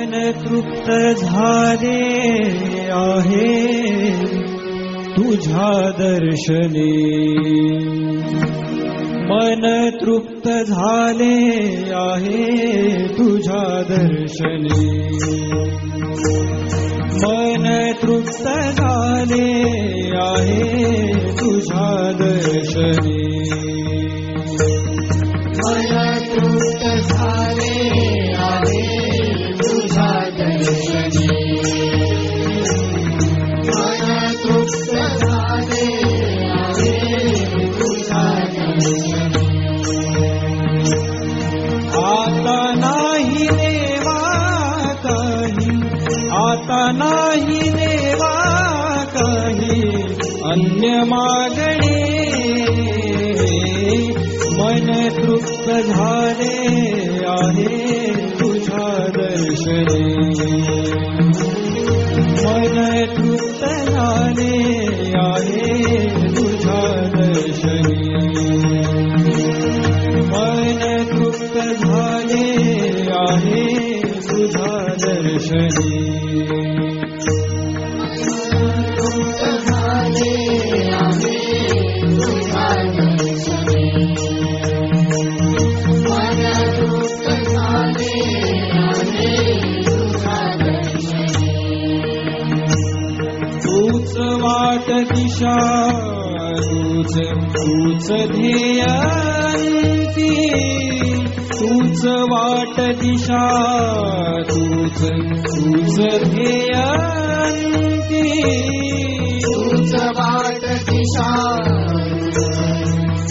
मन तृप्त झाले आहे तुझ्या दर्शने, मन तृप्त झाले आहे तुझ्या दर्शने, मन तृप्त झाले आहे तुझ्या दर्शने, मन तृप्त झाले आहे तुझ्या दर्शने, मन तृप्त झाले आहे तुझ्या दर्शने. आता नाही देवा काही, आता नाही देवा काही अन्य मागणे, मन तृप्त झाले आहे तुझ्या दर्शने, मन तृप्त झाले आहे तुझ्या दर्शने, मन तृप्त झाले आहे तुझ्या दर्शने, वाट दिशा तूच ध्येयांती, तूच वाट दिशा तूच ध्येयांती, तूच वाट दिशा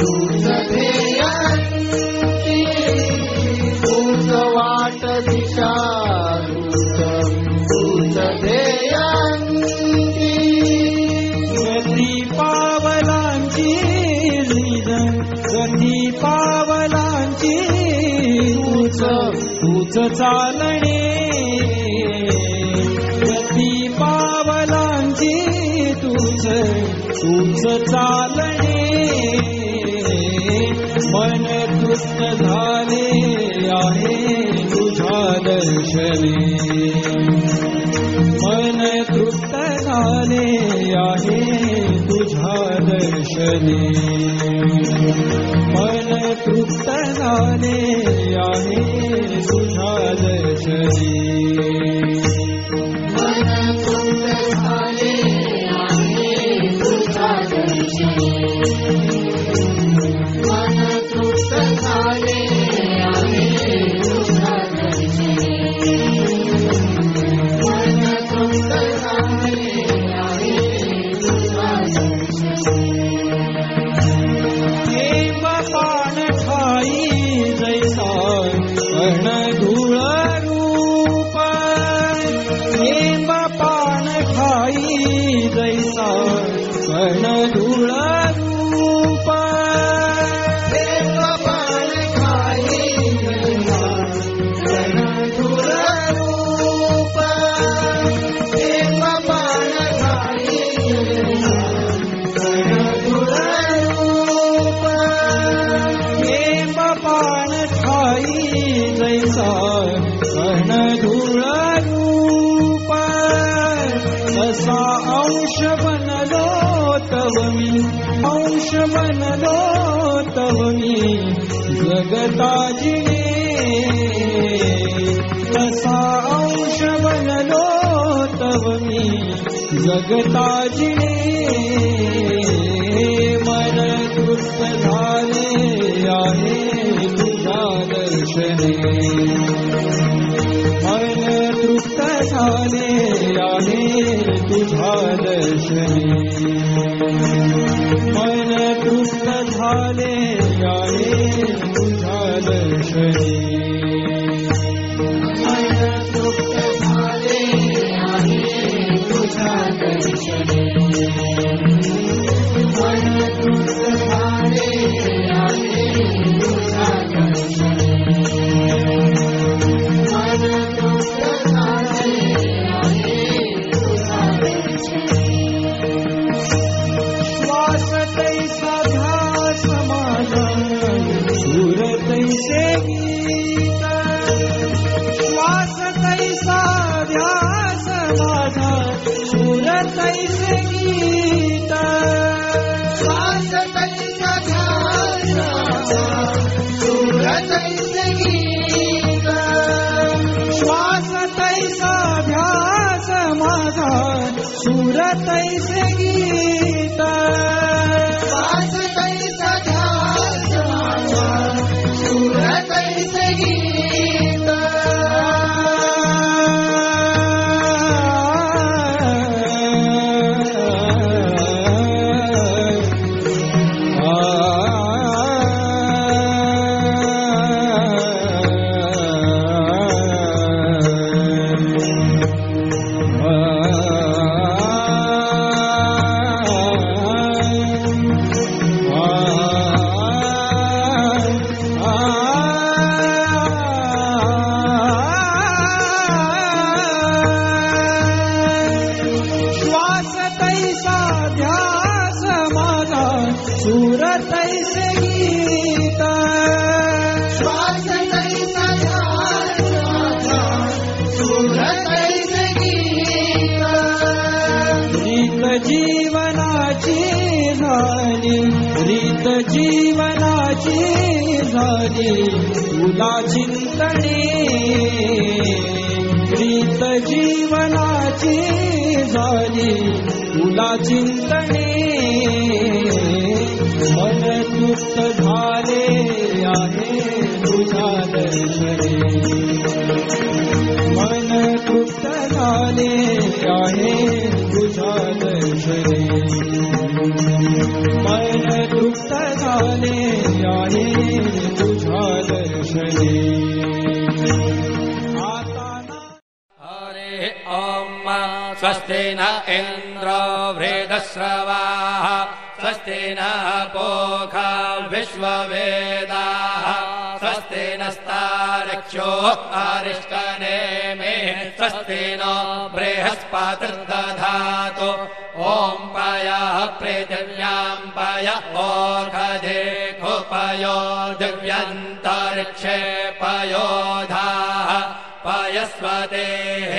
तूच ध्येयांती, तूच वाट दिशा तूच ध्येयांती. गती पावलांची गती पावलांची तूच चालणे, गती पावलांची तूच चालणे, मन तृप्त झाले आहे तुझ्या दर्शने, मन तृप्त झाले आहे तुझ्या दर्शने, मन तृप्त झाले आहे तुझ्या दर्शने, मन तृप्त झाले आहे तुझ्या दर्शने, मन तृप्त झाले आहे तुझ्या दर्शने, मन तृप्त झाले आहे तुझ्या दर्शने. हेम पान ठाई जैसा कण धूळ रूप, हेम पान ठाई जैसा कण धूळ रूप, हेम पान खाई जैसा कण धूळ रूप, हेम पान खाई जैसा कण धूळ रूप, हेम पान ठाई जैसा कण धूळ रूप, तसा अंश बनलो तव मी, अंश बनलो तव मी जगता जिणे, तसा अंश बनलो तव मी जगता जिणे, मन तृप्त झाले आहे तुझ्या दर्शने, मन तृप्त झाले आहे तुझ्या दर्शने, मन तृप्त झाले आहे तुझ्या दर्शने, मन तृप्त झाले आहे तुझ्या दर्शने, मन तृप्त झाले आहे तुझ्या दर्शने, मन तृप्त झाले आहे तुझ्या दर्शने. श्वास तैसा ध्यास माझा सूर तैसे गीत, श्वास श्वास तैसा ध्यास माझा सुर तैसे गीत श्वास तैसा ध्यास माझा सुर तैसे गीत श्वास तैसा ध्यास माझा सुर तैसे गीत श्वास तैसा ध्यास माझा सुर तैसे गीत सुर तैसे गीत श्वास तैसा ध्यास माझा सुर तैसे गीत रीत जीवनाची झाली रीत जीवनाची झाली तुला चिंतणे रीत जीवनाची झाली तुला चिंतणे मन तृप्त झाले आहे तुझ्या दर्शने मन तृप्त झाले आहे तुझ्या दर्शने मन तृप्त झाले आहे तुझ्या दर्शने हरे ओम स्वस्ति न इन्द्रो वृद्धश्रवाः स्वस्ति नः पूषा विश्ववेदाः स्वस्ति नस्तार्क्ष्यो अरिष्टनेमिः स्वस्ति नो बृहस्पतिर्दधातु ॐ पयः पृथिव्यां पय ओषधेषु पयो दिव्यन्तरिक्षे पयोधाः पयस्वतेः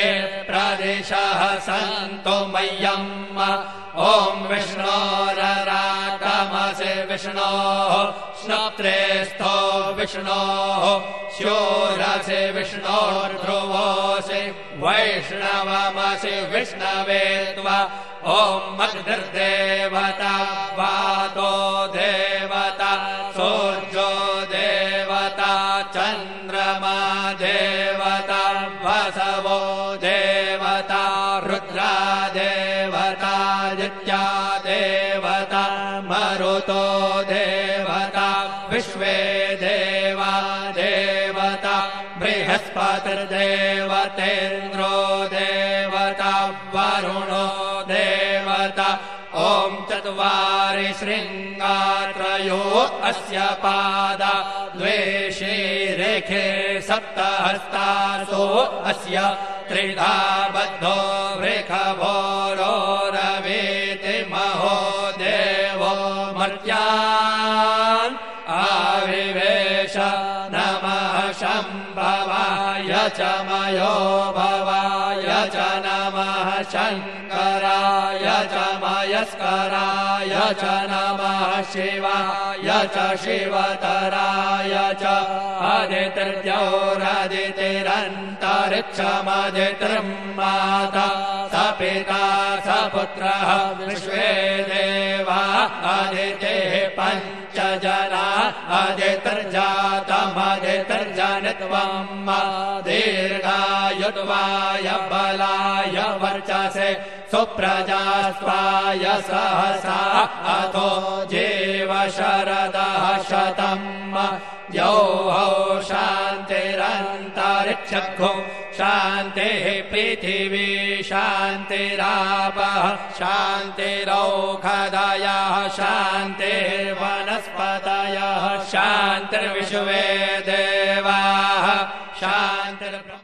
प्रदिशः सन्तु मह्यम् ॐ विष्णोररागमसि विष्णोः श्नोत्रेस्थो विष्णोः शूरसि विष्णोर्ध्रुवोऽसि वैष्णवमसि विष्णवे त्वा ॐ अग्निर्देवता वातो देवता सूर्यो देवता चन्द्रमा देवता वसवो देवता रुद्रा देवता दित्या देवता मरुतो देवता विश्वे देवा देवता बृहस्पतिर्देवतेन्द्रो देवता वरुणो देवता ॐ चत्वारि शृङ्गात्रयो अस्य पादा द्वे शीरेखे सप्तहस्तासो अस्य त्रिधा बद्धो वृषभोरोरवीति महो देवो मर्त्यान् आविवेश नमः शम्भवाय च मयो भवाय च नमः शङ्कराय च मयस्कराय च नमः शिवाय च शिवतराय च आदितिर्द्यौरदितिरन्तरिक्षमदितिर्माता स पिता स पुत्रः विश्वे देवा आदितेः पञ्च जना आदितिर्जातमदितिर्जनित्वम् दीर्घायुत्वाय बलाय वर्चसे सुप्रजास्त्वाय सहसा अथो जीव शरदः शतम् यौः शान्तिरन्तरिक्षो शान्तिः पृथिवी शान्तिरापः शान्तिरौषधयः शान्तिर्वनस्पतयः शान्तिर्विश्वे देवाः शान्तिर्ब्रह्म